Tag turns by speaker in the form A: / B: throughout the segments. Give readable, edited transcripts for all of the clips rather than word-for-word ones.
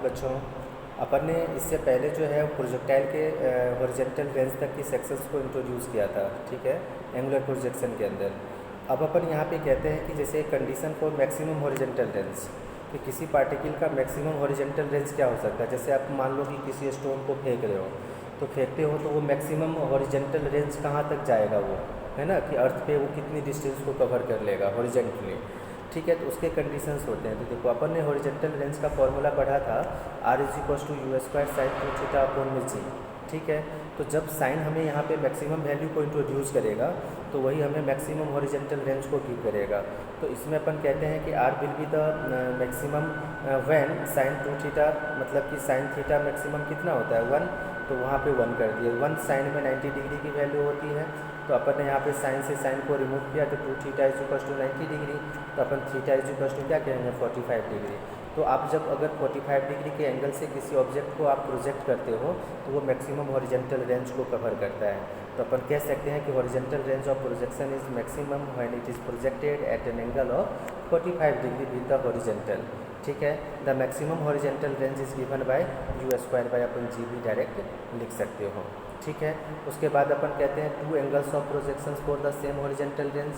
A: बच्चों, अपन ने इससे पहले जो है प्रोजेक्टाइल के हॉरिजॉन्टल रेंज तक की सेक्शंस को इंट्रोड्यूस किया था, ठीक है, एंगुलर प्रोजेक्शन के अंदर। अब अपन यहाँ पे कहते हैं कि जैसे condition for maximum horizontal range, कि किसी पार्टिकल का मैक्सिमम हॉरिजॉन्टल रेंज क्या हो सकता है। जैसे आप मान लो कि किसी स्टोन को फेंक रहे हो, तो फेंकते हो तो वो मैक्सिमम हॉरिजॉन्टल रेंज कहाँ तक जाएगा, वो है ना, कि अर्थ पे वो कितनी डिस्टेंस को कवर कर लेगा हॉरिजॉन्टली, ठीक है। तो उसके कंडीशंस होते हैं। तो देखो अपन ने हॉरिजॉन्टल रेंज का फॉर्मूला पढ़ा था R=u² sin 2θ/g, ठीक है। तो जब साइन हमें यहाँ पे मैक्सिमम वैल्यू को इंट्रोड्यूस करेगा तो वही हमें मैक्सिमम हॉरिजॉन्टल रेंज को गिव करेगा। तो इसमें अपन कहते हैं कि R will be the maximum when sin 2θ, मतलब कि sin थीटा मैक्सिमम कितना होता है 1, तो वहाँ पे 1 कर दिए। 1 साइन में 90 डिग्री की वैल्यू होती है, तो अपन ने यहाँ पे साइन से साइन को रिमूव किया तो 2θ = 90 डिग्री, तो अपन थीटा = क्या कहेंगे 45 डिग्री। तो आप जब अगर 45 डिग्री के एंगल से किसी ऑब्जेक्ट को आप प्रोजेक्ट करते हो तो वो मैक्सिमम हॉरिजॉन्टल रेंज को कवर करता है। तो अपन कह सकते हैं कि horizontal range of projection is maximum when it is projected at an angle of 45 degree with the horizontal, ठीक है। The maximum horizontal range is given bye u² भी डायरेक्ट लिख सकते हो, ठीक है। उसके बाद अपन कहते हैं two angles of projections for the same horizontal range.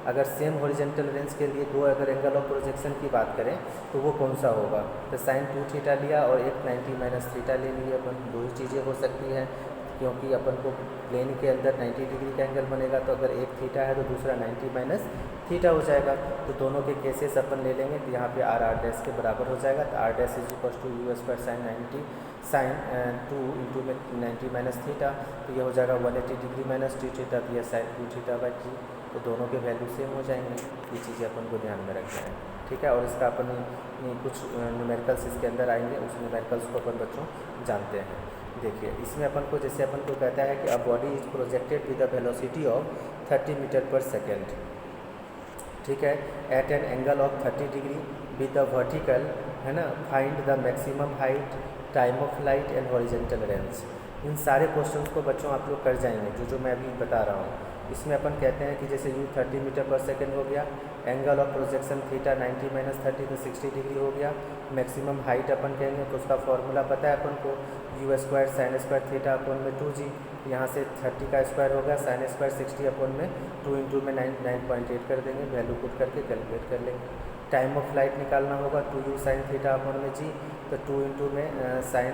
A: अगर सेम हॉरिजॉन्टल रेंज के लिए दो अगर एंगल ऑफ प्रोजेक्शन की बात करें तो वो कौन सा होगा। तो sin 2θ लिया और एक 90 - θ ले लिए अपन, दो ही चीज़ें हो सकती हैं, क्योंकि अपन को प्लेन के अंदर 90 डिग्री का एंगल बनेगा। तो अगर एक थीटा है तो दूसरा 90 - θ हो जाएगा। तो दोनों के केसेस अपन ले लेंगे, तो यहाँ पे r के बराबर हो जाएगा। तो r' = u² sin 2 × 90 - θ, तो ये हो जाएगा 180 डिग्री - 2θ, तो यह sin 2θ/g। तो दोनों के वैल्यू सेम हो जाएंगे। ये चीज़ें अपन को ध्यान में रखना है, ठीक है। और इसका अपन कुछ न्यूमेरिकल्स इसके अंदर आएंगे, उस न्यूमेरिकल्स को अपन बच्चों जानते हैं। देखिए इसमें अपन को जैसे अपन को कहता है कि a body is projected with the velocity of 30 metre per second, ठीक है, at an angle of 30 degree with the vertical, है ना। Find the maximum height, time of flight and horizontal range. इन सारे क्वेश्चंस को बच्चों आप लोग कर जाएंगे जो मैं अभी बता रहा हूँ। इसमें अपन कहते हैं कि जैसे u 30 मीटर/सेकेंड हो गया, एंगल ऑफ प्रोजेक्शन थीटा 90 - 30 तो 60 डिग्री हो गया। मैक्सिमम हाइट अपन कहेंगे तो उसका फॉर्मूला पता है अपन को, u² sin² θ/2g। यहाँ से 30 का स्क्वायर होगा, sin² 60/2 2 में 9.8 कर देंगे, वैल्यू पुट करके कैलकुलेट कर लेंगे। टाइम ऑफ फ्लाइट निकालना होगा 2u sin θ/g, तो 2 में sin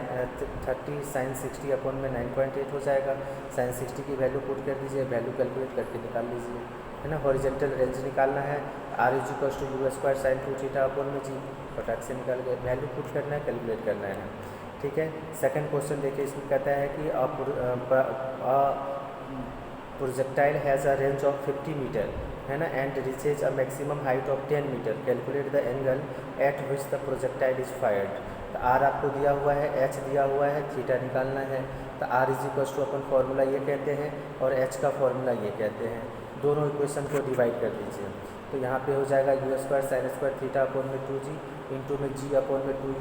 A: 30 sin 60/में 9.8 हो जाएगा। sin 60 की वैल्यू पुट कर दीजिए, वैल्यू कैलकुलेट करके निकाल लीजिए, है ना। हॉरिजॉन्टल रेंज निकालना है, r = u² sin 2θ/g, फटाक से निकाल के वैल्यू पुट करना है, कैलकुलेट करना है, ठीक है। सेकंड क्वेश्चन देखिए, इसमें कहता है कि projectile has a range of 50 metre, है ना, and reaches a maximum height of 10 metre. Calculate the angle at which the projectile is fired. तो आर आपको दिया हुआ है, एच दिया हुआ है, थीटा निकालना है। तो आर = अपन फॉर्मूला ये कहते हैं और एच का फॉर्मूला ये कहते हैं। दोनों इक्वेशन को डिवाइड कर दीजिए, तो यहाँ पे हो जाएगा u² sin² θ/2g इंटू में g/2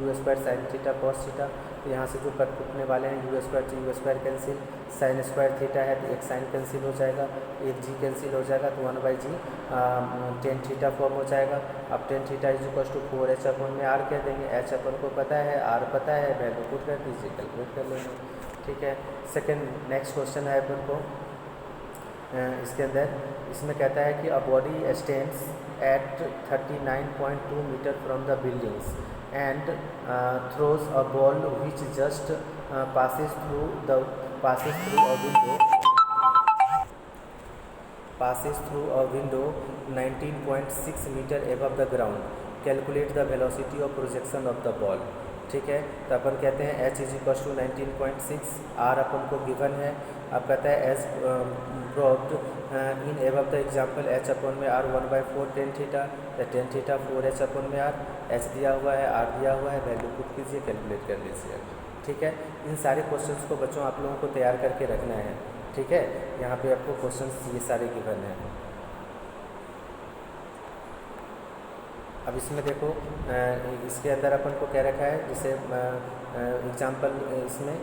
A: u² sin θ cos θ। तो यहाँ से जो कट टूटने वाले हैं u² से u² कैंसिल, sin² थीटा है तो एक साइन कैंसिल हो जाएगा, एक g कैंसिल हो जाएगा, तो 1/g tan θ फॉर्म हो जाएगा। अब tan θ = 4h/r कह देंगे। h अपन को पता है, r पता है, वैल्यू पुट कर दीजिए, कैलकुलेट कर लेंगे, ठीक है। सेकेंड नेक्स्ट क्वेश्चन है अपन को इसके अंदर, इसमें कहता है कि a body stands at 39.2 metre from the buildings and throws a ball which just passes through a window 19.6 meter above the ground. Calculate the velocity of projection of the ball, ठीक है। तो अपन कहते हैं h = 19.6, r अपन को given है। अब कहता है as proved in above the example h/r 1/4 tan θ, tan θ 4h/r, h दिया हुआ है, r दिया हुआ है, वैल्यू पुट कीजिए, कैलकुलेट कर लीजिए, ठीक है। इन सारे क्वेश्चंस को बच्चों आप लोगों को तैयार करके रखना है, ठीक है। यहाँ पे आपको क्वेश्चंस ये सारे गिवन हैं। अब इसमें देखो इसके अंदर अपन को क्या रखा है, जैसे एग्जाम्पल इसमें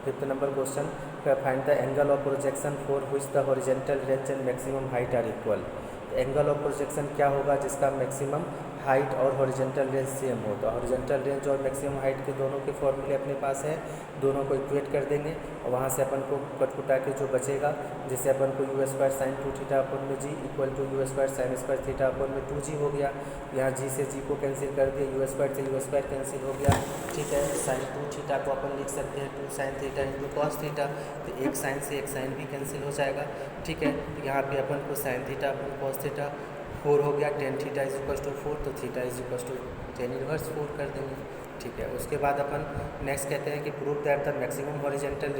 A: 5th number question, find the angle of projection for which the horizontal range and maximum height are equal. Angle of projection क्या होगा जिसका मैक्सिमम हाइट और हॉरिजेंटल रेंज सेम हो, तो हॉरिजेंटल रेंज और मैक्सिमम हाइट के दोनों के फॉर्मूले अपने पास है, दोनों को इक्वेट कर देंगे और वहाँ से अपन को कटकुटा के जो बचेगा, जैसे अपन को यू स्क्वायर साइन 2 थीटा अपन में g equal to u square sine square theta अपन में 2g हो गया। यहाँ जी से जी को कैंसिल कर दिया, यू स्क्वायर से यू स्क्वायर कैंसिल हो गया, ठीक है। साइन 2 थीटा को अपन लिख सकते हैं 2 sine theta into cos theta, तो एक साइन से एक साइन भी कैंसिल हो जाएगा, ठीक है। यहाँ पे अपन को साइन थीटा अपन कॉस थीटा 4 हो गया, tan theta is equal to 4, तो theta is equal to tan inverse 4 कर देंगे, ठीक है। उसके बाद अपन नेक्स्ट कहते हैं कि prove that the maximum horizontal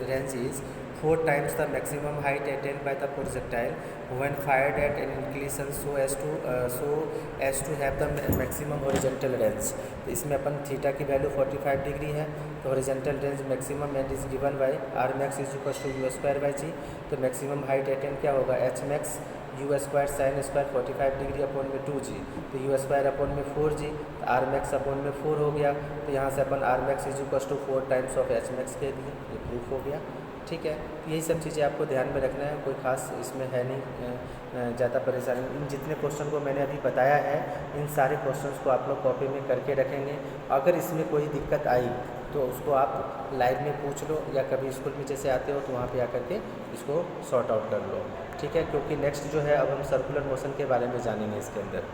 A: range is 4 times the maximum height attained by the projectile when fired at an inclination so as to have the maximum horizontal range। तो इसमें अपन थीटा की वैल्यू 45 डिग्री है, तो horizontal range maximum and is given by R max is equal to u square by g. तो maximum height attain क्या होगा, H max u square sine square 45 degree upon में 2g, तो यू स्क्वायर अपॉन में 4g, R max upon में 4 हो गया, तो यहाँ से अपन R max is equal to 4 times of H max के लिए ये प्रूफ हो गया, ठीक है। तो यही सब चीज़ें आपको ध्यान में रखना है, कोई खास इसमें है नहीं ज़्यादा परेशानी। इन जितने क्वेश्चन को मैंने अभी बताया है, इन सारे क्वेश्चंस को आप लोग कॉपी में करके रखेंगे। अगर इसमें कोई दिक्कत आई तो उसको आप लाइव में पूछ लो, या कभी स्कूल में जैसे आते हो तो वहाँ पे आकर के इसको सॉर्ट आउट कर लो, ठीक है। क्योंकि नेक्स्ट जो है अब हम सर्कुलर मोशन के बारे में जानेंगे इसके अंदर।